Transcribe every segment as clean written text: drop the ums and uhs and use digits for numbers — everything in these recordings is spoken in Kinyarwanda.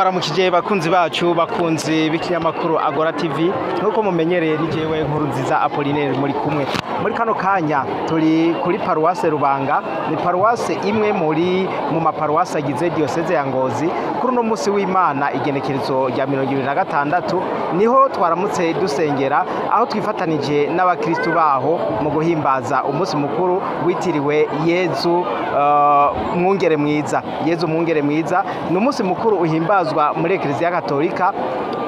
ndabaramukije bakunzi bacu bakunzi b'ikinyamakuru Agora TV nkuko mumenyereye ni jewe nkuru nziza Apollinaire muri kumwe muri kano kanya turi kuri Paroisse Rubanga ni paroisse imwe mu maparuwase agize diocese ya Ngozi kuri no musi w'Imana igenekerezo rya 2026 niho twaramutse dusengera aho twifatanije n'abakristo baho mu guhimbaza umunsi mukuru witiriwe Yezu mwungere mwiza Yezu mwungere mwiza ni umunsi mukuru uhimbazwa muri Eklezia Katolika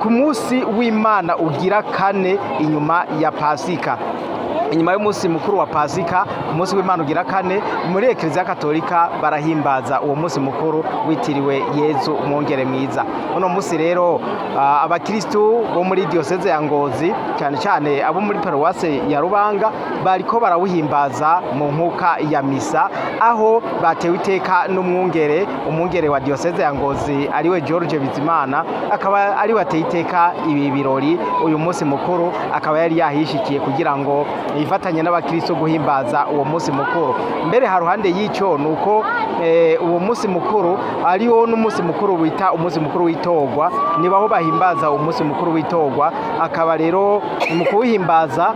ku munsi w'Imana ugira kane inyuma ya Pasika. Inyuma y'umunsi mukuru wa Pasika umunsi w'Imana ugira kane muri Eklezia Katolika barahimbaza uwo munsi mukuru witiriwe Yezu mwungere mwiza. Uno munsi rero abakristo bo muri diocese ya Ngozi cyane cyane abo muri paroisse ya Rubanga bariko barawuhimbaza mu nkuka ya misa aho batewe iteka umwungere wa diocese ya Ngozi ariwe George Bizimana akaba ari wateye iteka ibi birori uyu munsi mukuru akaba yari yahishikiye kugira ngo ifatanye n'abakristo guhimbaza uwo munsi mukuru. Mbere haruhande y'icyo nuko uwo munsi mukuru ariwo n'umunsi mukuru wita umunsi mukuru witogwa nibaho bahimbaza umunsi mukuru witogwa akaba rero mu kuwihimbaza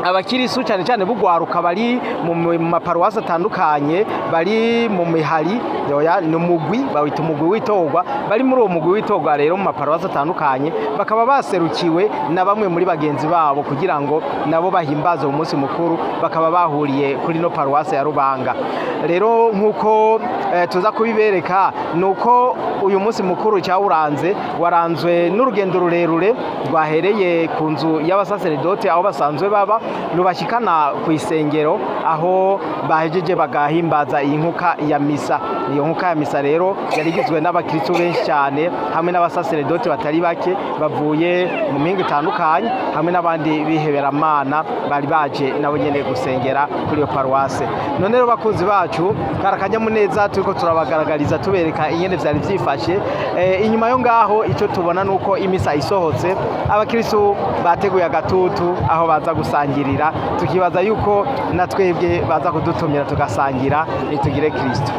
abakirisu cyane cyane bugwaruka bari mu maparuwase atandukanye bari mu mihari ni umugwi bawita umugwi witogwa bari muri uwo mugwi witogwa rero mu maparuwase atandukanye bakaba baserukiwe na bamwe muri bagenzi babo kugira ngo nabo bahimbaze umunsi mukuru bakaba bahuriye kuri no paruwase ya Rubanga. Rero nkuko tuza kubibereka nuko uyu munsi mukuru waranzwe n'urugendo rurerure rwahereye ku nzu y'abasaseredoti aho basanzwe baba rubashikana ku isengero aho bahejeje bagahimbaza iyi nkuka ya misa. Iyo nkuka ya misa rero yarigizwe n'abakristo benshi cyane hamwe n'abasaseredoti batari bake bavuye mu mihingo itandukanye hamwe n'abandi biheberamana bari baje nabo nyene gusengera kuri iyo paruwase. None rero bakunzi bacu karakanyamuneza turiko turabagaragariza tubereka ingene vyari vyifashe. Inyuma yo ngaho ico tubona nuko imisa isohotse abakristo bateguye agatutu aho baza gusangirira tukibaza yuko natwebwe baza kudutumira tugasangira nitugire Kristo.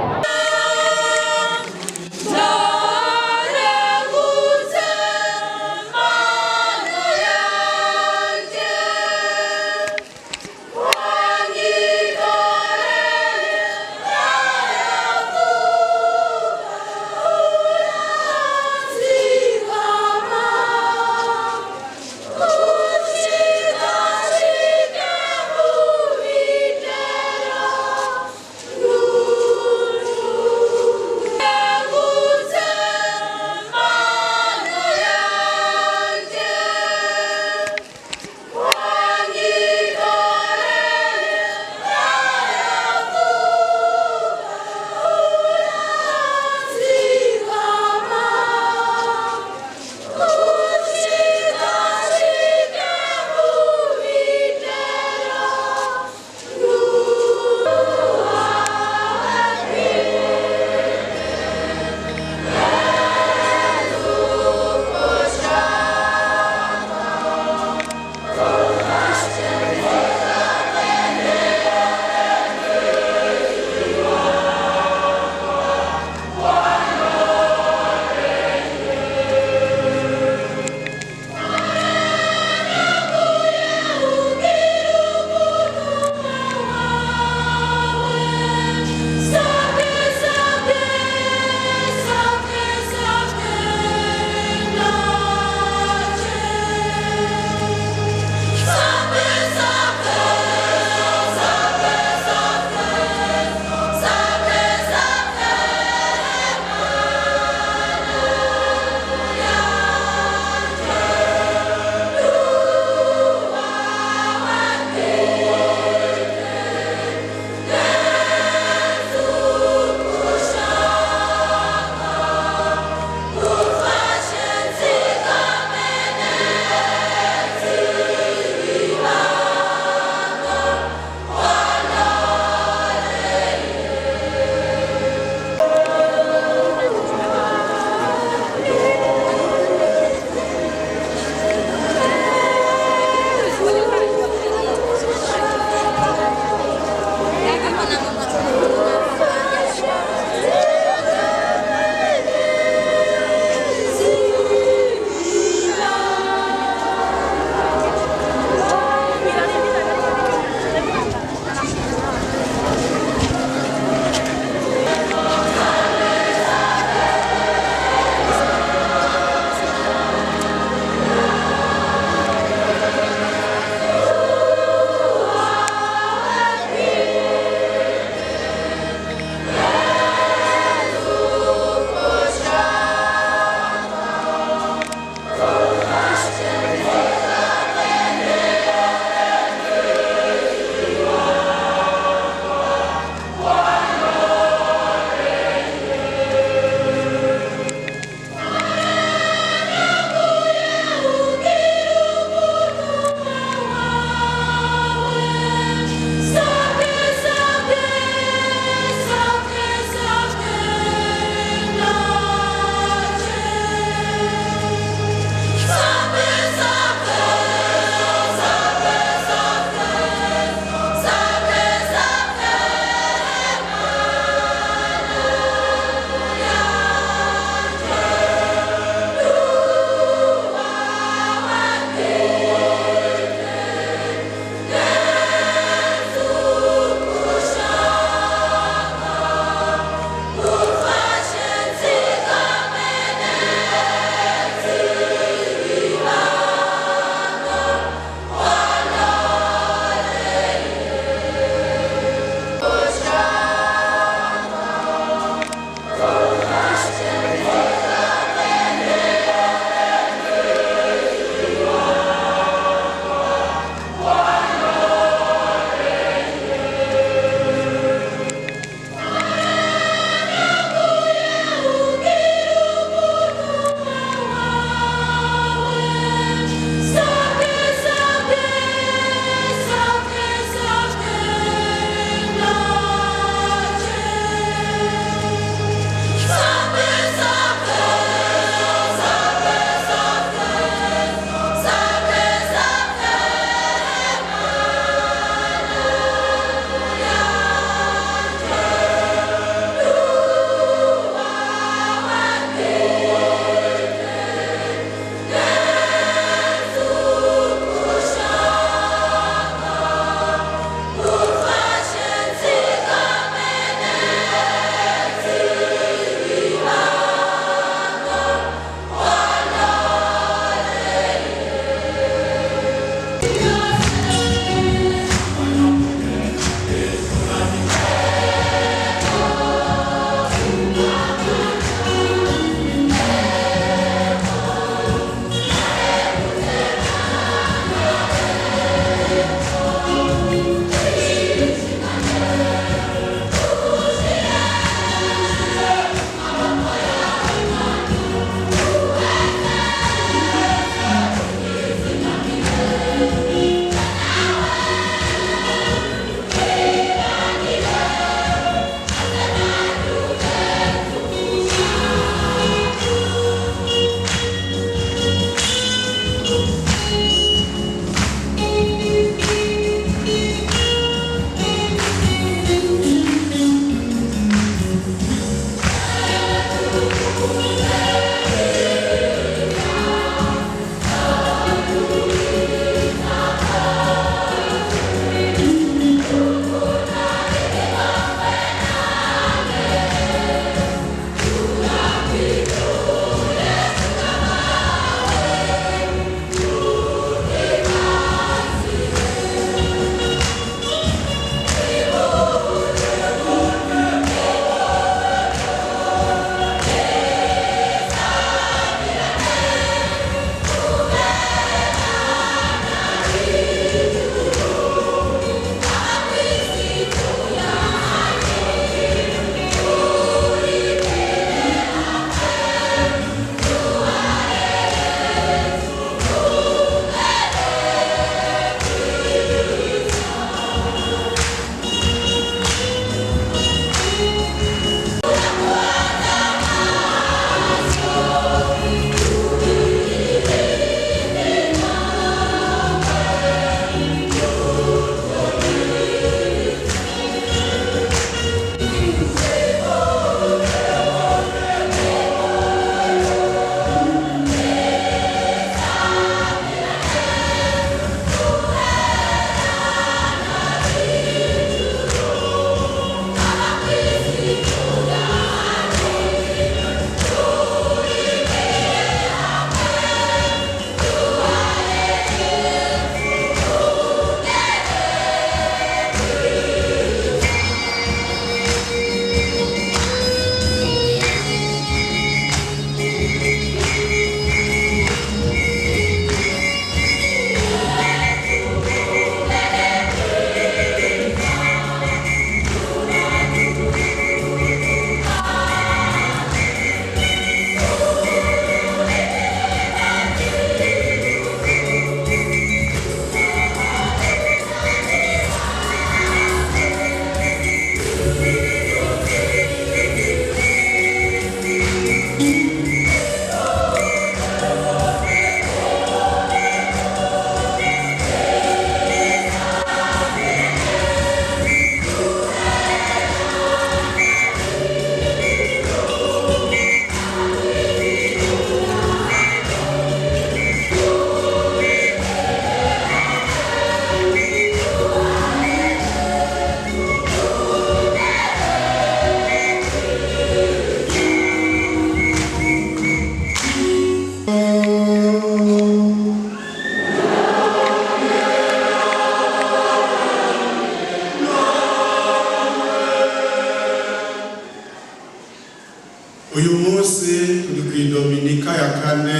kane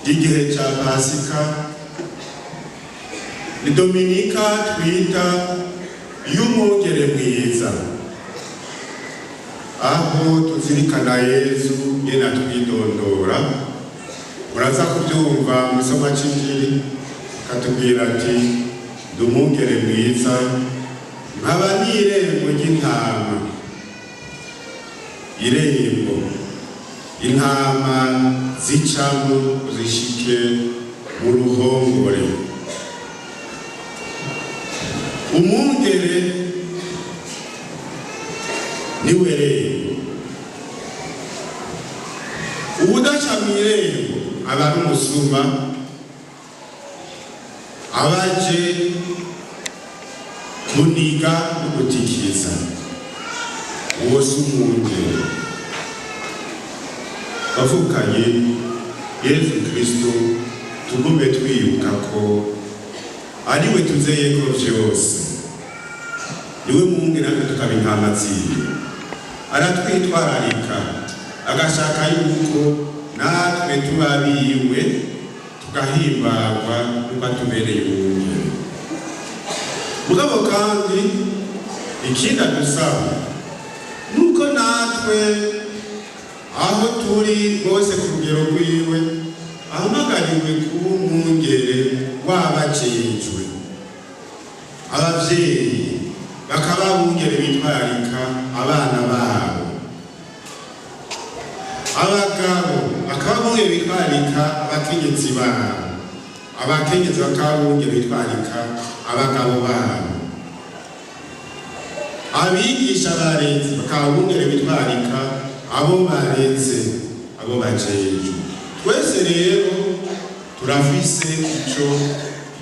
y'igihe cya Pasika ni Dominika twita y'umwungere mwiza, aho tuzirikana Yezu nyene atwidondora. Muraza kubyumva mu isomo c'Injili katubwira ati ndi umwungere mwiza, nkaba n'irembo ry'intama. Irembo intama zicamo zishike mu ruhongore. Umwungere niwe rembo. Uwudaca mw'irembo aba ari umusuma, abaje kuniga no gutikiriza. Uwo si umwungere. Bavukanye Yezu Kristo tugume twibuka ko ariwe tuzeyeko vyose. Niwe mwungere natwe tukaba intama ziwe. Aratwitwararika agashaka yuko natwe tuba biwe tugahimbagwa nuko atubereye umwungere. Mugabo kandi ikindi adusaba nuko natwe aho turi bose ku rugero rwiwe ahamagariwe kuba umwungere w'abajejwe. Abavyeyi bakaba abungere bitwararika abana babo, abagabo bakaba abungere bitwararika abakenyezi babo, abakenyezi bakaba abungere bitwararika abagabo babo, abigisha barezi bakaba abungere bitwararika abo bareze, abo bajejwe. Twese rero turafise ico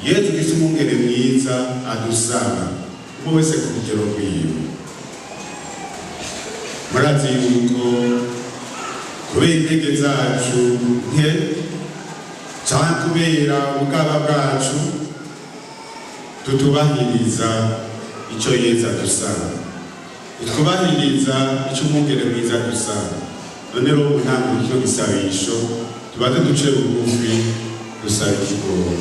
Yezu Kristo umwungere mwiza adusaba, bose ku rugero rwiwe. Murazi yuko kubera intege zacu nke canke kubera ubugaba bwacu tutubahiriza ico Yezu adusaba, twubahiriza ico umwungere mwiza adusaba. None rero ntabwo kino gisabisho tubaze duce bugufi dusaba ikigongo.